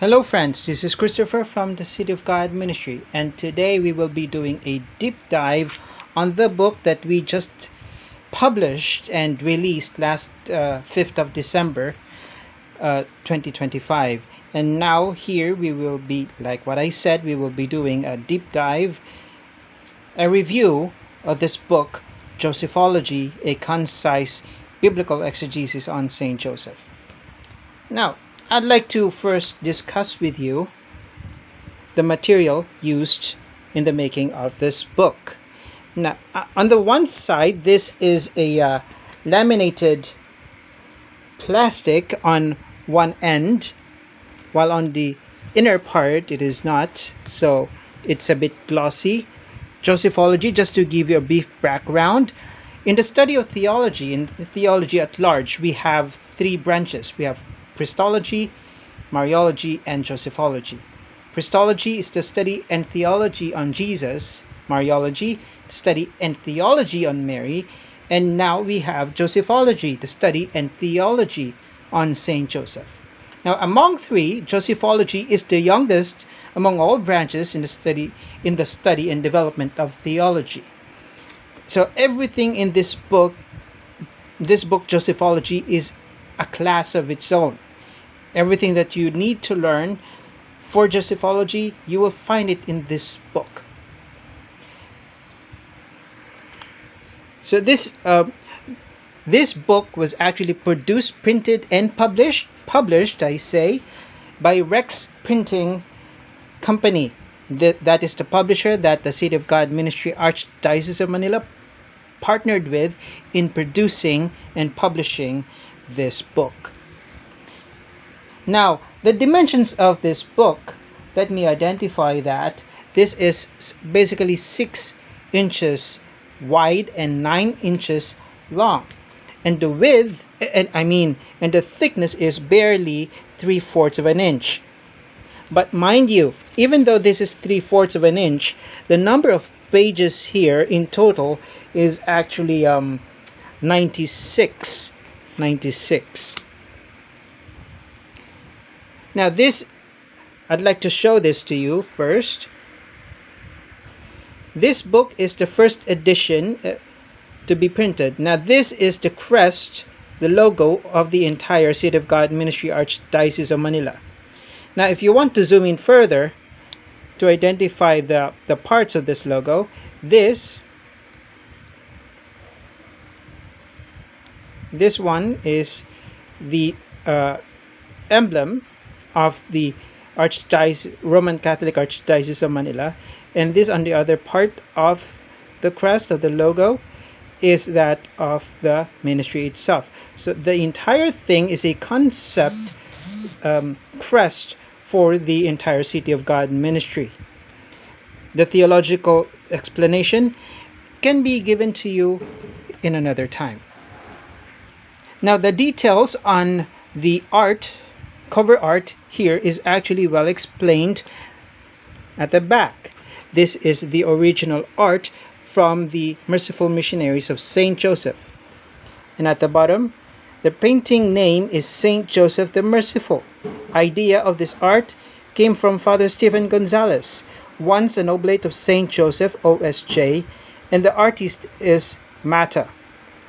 Hello friends, this is Christopher from the City of God Ministry, and today we will be doing a deep dive on the book that we just published and released last 5th of December 2025. And now here we will be, like what I said, we will be doing a deep dive, a review of this book, Josephology, a Concise Biblical Exegesis on Saint Joseph. Now, I'd like to first discuss with you the material used in the making of this book. Now, on the one side, this is a laminated plastic on one end, while on the inner part it is not, so it's a bit glossy. Josephology, just to give you a brief background, in the study of theology, in theology at large, we have three branches. We have Christology, Mariology, and Josephology. Christology is the study and theology on Jesus. Mariology, study and theology on Mary. And now we have Josephology, the study and theology on Saint Joseph. Now, among three, Josephology is the youngest among all branches in the study and development of theology. So everything in this book, Josephology, is a class of its own. Everything that you need to learn for Josephology, you will find it in this book. So this book was actually produced, printed, and published, I say, by Rex Printing Company. That is the publisher that the City of God Ministry Archdiocese of Manila partnered with in producing and publishing this book. Now, the dimensions of this book, let me identify that this is basically 6 inches wide and 9 inches long, and the width and the thickness is barely 3/4 of an inch. But mind you, even though this is 3/4 of an inch, the number of pages here in total is actually 96. Now I'd like to show this to you first. This book is the first edition to be printed. Now this is the crest, the logo of the entire City of God Ministry Archdiocese of Manila. Now if you want to zoom in further to identify the parts of this logo, this one is the emblem of the Roman Catholic Archdiocese of Manila, and this on the other part of the crest of the logo is that of the ministry itself. So the entire thing is a concept crest for the entire City of God Ministry. The theological explanation can be given to you in another time. Now, the details on the cover art here is actually well explained at the back. This is the original art from the Merciful Missionaries of Saint Joseph. And at the bottom, the painting name is Saint Joseph the Merciful. Idea of this art came from Father Stephen Gonzalez, once an oblate of Saint Joseph, OSJ, and the artist is Mata.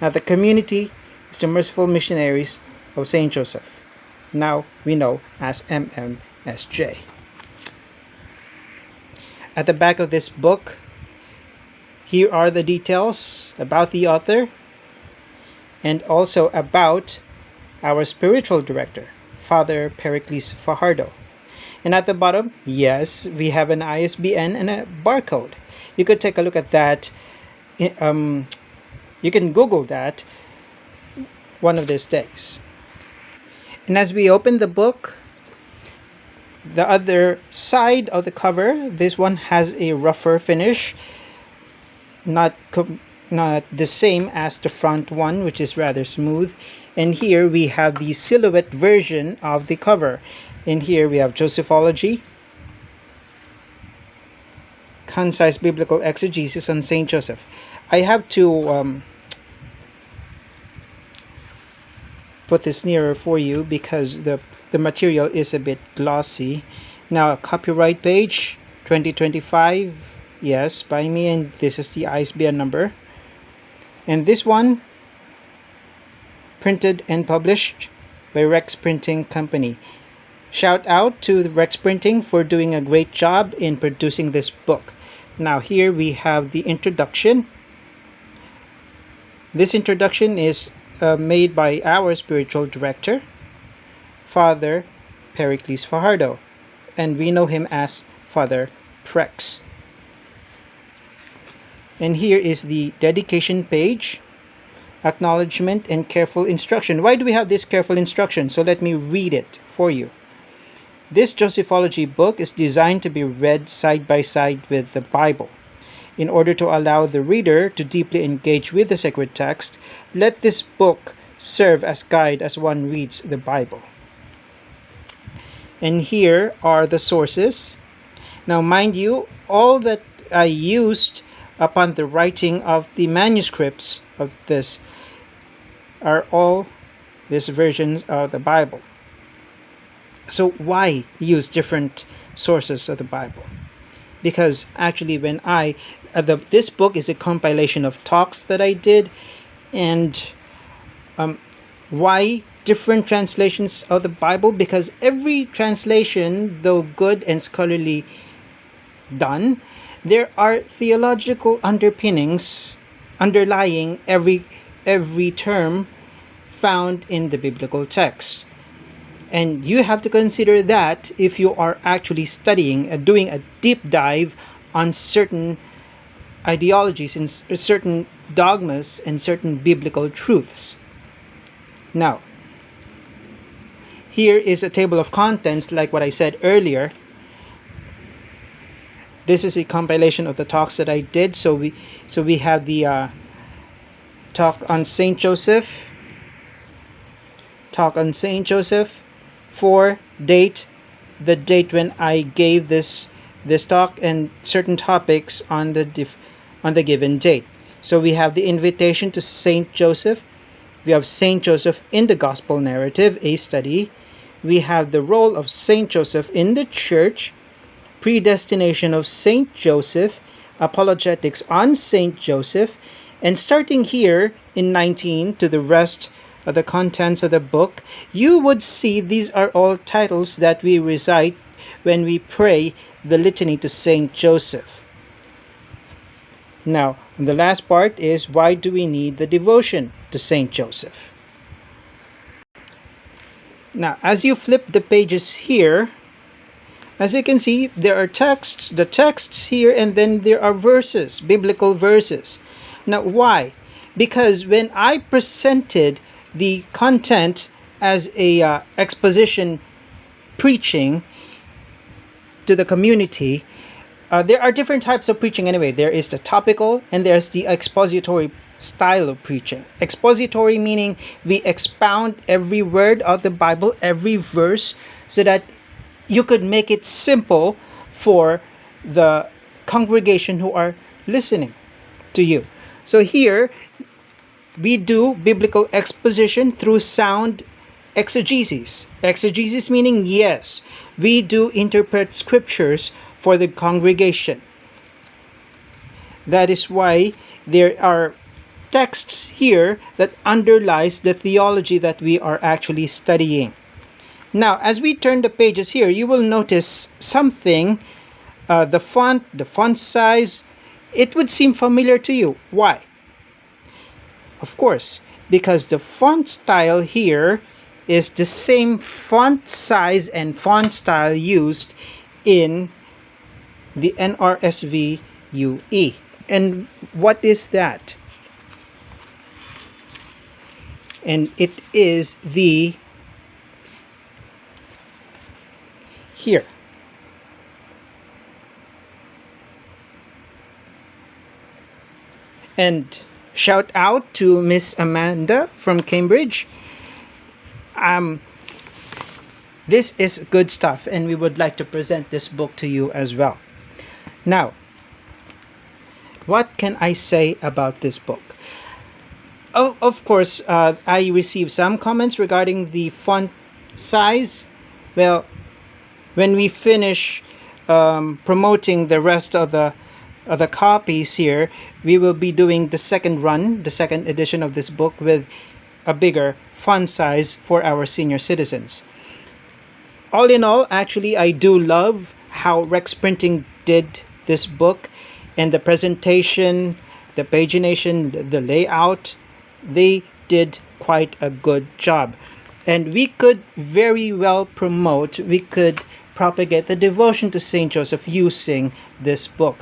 Now the community is the Merciful Missionaries of Saint Joseph. Now we know as MMSJ. At the back of this book, here are the details about the author and also about our spiritual director, Father Pericles Fajardo. And at the bottom, yes, we have an ISBN and a barcode. You could take a look at that. You can Google that one of these days. And as we open the book, the other side of the cover, this one has a rougher finish, not the same as the front one, which is rather smooth. And here we have the silhouette version of the cover. And here we have Josephology, Concise Biblical Exegesis on Saint Joseph. I have to put this nearer for you because the material is a bit glossy. Now, copyright page 2025, yes, by me, and this is the ISBN number. And this one, printed and published by Rex Printing Company. Shout out to the Rex Printing for doing a great job in producing this book. Now here we have the introduction. This introduction is made by our spiritual director, Father Pericles Fajardo, and we know him as Father Prex. And here is the dedication page, acknowledgement and careful instruction. Why do we have this careful instruction? So let me read it for you. This Josephology book is designed to be read side by side with the Bible. In order to allow the reader to deeply engage with the sacred text, let this book serve as guide as one reads the Bible. And here are the sources. Now, mind you, all that I used upon the writing of the manuscripts of this are all these versions of the Bible. So why use different sources of the Bible? Because actually when this book is a compilation of talks that I did, and why different translations of the Bible? Because every translation, though good and scholarly done, there are theological underpinnings underlying every term found in the biblical text. And you have to consider that if you are actually studying and doing a deep dive on certain ideologies and certain dogmas and certain biblical truths. Now, here is a table of contents like what I said earlier. This is a compilation of the talks that I did. So we have the talk on Saint Joseph, for the date when I gave this talk, and certain topics on the given date. So we have the invitation to Saint Joseph. We have Saint Joseph in the Gospel Narrative, a study. We have the role of Saint Joseph in the Church, predestination of Saint Joseph, apologetics on Saint Joseph, and starting here in 19 to the rest of the contents of the book, you would see these are all titles that we recite when we pray the litany to Saint Joseph. Now, the last part is, why do we need the devotion to Saint Joseph? Now, as you flip the pages here, as you can see, there are the texts here, and then there are verses, biblical verses. Now, why? Because when I presented the content as a exposition preaching to the community, there are different types of preaching anyway. There is the topical and there's the expository style of preaching. Expository meaning we expound every word of the Bible, every verse, so that you could make it simple for the congregation who are listening to you. So here we do biblical exposition through sound exegesis. Exegesis meaning, yes, we do interpret scriptures for the congregation. That is why there are texts here that underlies the theology that we are actually studying. Now, as we turn the pages here, you will notice something. The font size, it would seem familiar to you. Why? Of course, because the font style here is the same font size and font style used in the NRSV UE. And what is that? And it is the here. And shout out to Miss Amanda from Cambridge. This is good stuff, and we would like to present this book to you as well. Now, what can I say about this book? Oh, of course, I received some comments regarding the font size. Well, when we finish promoting the rest of the copies here, we will be doing the second run, the second edition of this book with a bigger font size for our senior citizens. All in all, actually, I do love how Rex Printing did this book, and the presentation, the pagination, the layout. They did quite a good job. And we could very well promote, we could propagate the devotion to Saint Joseph using this book.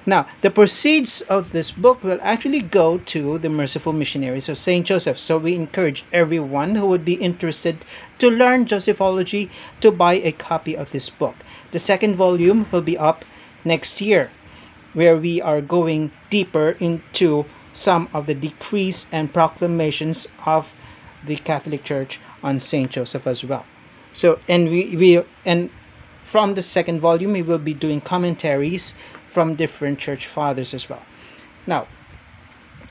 Now, the proceeds of this book will actually go to the Merciful Missionaries of Saint Joseph. So we encourage everyone who would be interested to learn Josephology to buy a copy of this book. The second volume will be up next year, where we are going deeper into some of the decrees and proclamations of the Catholic Church on Saint Joseph as well. So, and from the second volume, we will be doing commentaries from different church fathers as well. Now,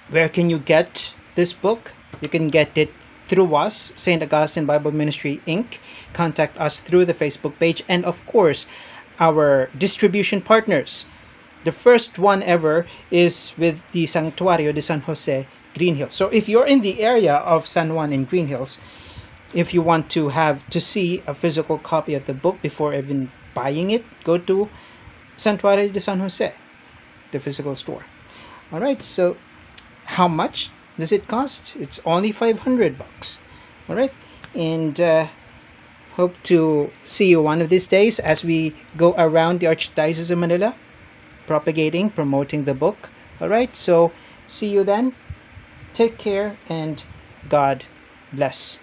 where can you get this book? You can get it through us, St. Augustine Bible Ministry Inc. Contact us through the Facebook page, and of course, our distribution partners. The first one ever is with the Santuario de San Jose, Greenhills. So if you're in the area of San Juan and Greenhills, if you want to see a physical copy of the book before even buying it, go to Santuario de San Jose, the physical store. All right, so how much does it cost? It's only $500. All right, and hope to see you one of these days as we go around the Archdiocese of Manila, promoting the book. All right, so see you then. Take care and God bless.